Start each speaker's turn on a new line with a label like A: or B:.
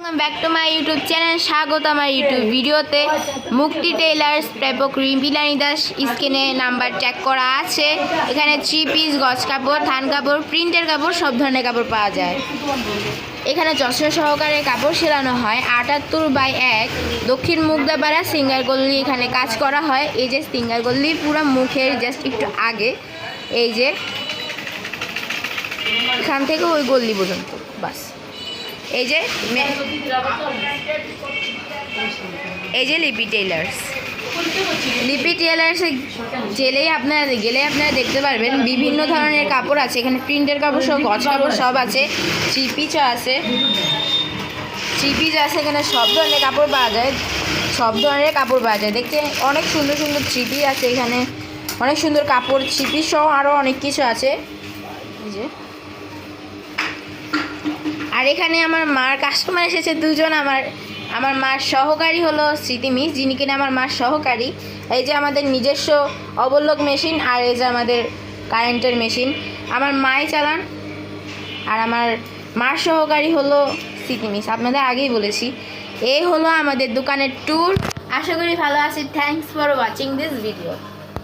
A: Welcome back to my YouTube channel. স্বাগত আমার YouTube ভিডিওতে। মুক্তি টেইলার্স প্রেপক রিম্পিলানি দাস স্ক্রিনে নাম্বার ট্যাগ করা আছে। এখানে 3 পিস গজ কাপড়, থান কাপড়, প্রিন্টের কাপড়, সব ধরনের কাপড় পাওয়া যায়। এখানে যশোর সহকারে কাপড় সেলানো হয় 78/1 দক্ষিণ মুগদাপাড়া সিঙ্গার গল্লি। এখানে কাজ করা হয়। এই যে সিঙ্গার গল্লি পুরো মুখের জাস্ট একটু আগে, এই যে এখান থেকে ওই গল্লি পর্যন্ত বাস। এই যে লিপি টেইলার্সে গেলে আপনারা দেখতে পারবেন বিভিন্ন ধরনের কাপড় আছে। এখানে প্রিন্টের কাপড় সব, গজ কাপড় সব আছে, থ্রি পিস আছে, এখানে সব ধরনের কাপড় পাওয়া যায়। দেখতে অনেক সুন্দর সুন্দর থ্রি পিস আছে। এখানে অনেক সুন্দর কাপড়, থ্রি পিস সহ আরও অনেক কিছু আছে। এই যে আর এখানে আমার মার কাস্টমার এসেছে দুজন। আমার মার সহকারী হলো স্মৃতি মিস, যিনি কিনা আমার মার সহকারী। এই যে আমাদের নিজস্ব অবলোক মেশিন, আর এই যে আমাদের কারেন্টের মেশিন আমার মাই চালান। আর আমার মার সহকারী হলো স্মৃতি মিস, আপনাদের আগেই বলেছি। এই হলো আমাদের দোকানের ট্যুর। আশা করি ভালো আছি। Thanks for watching this video.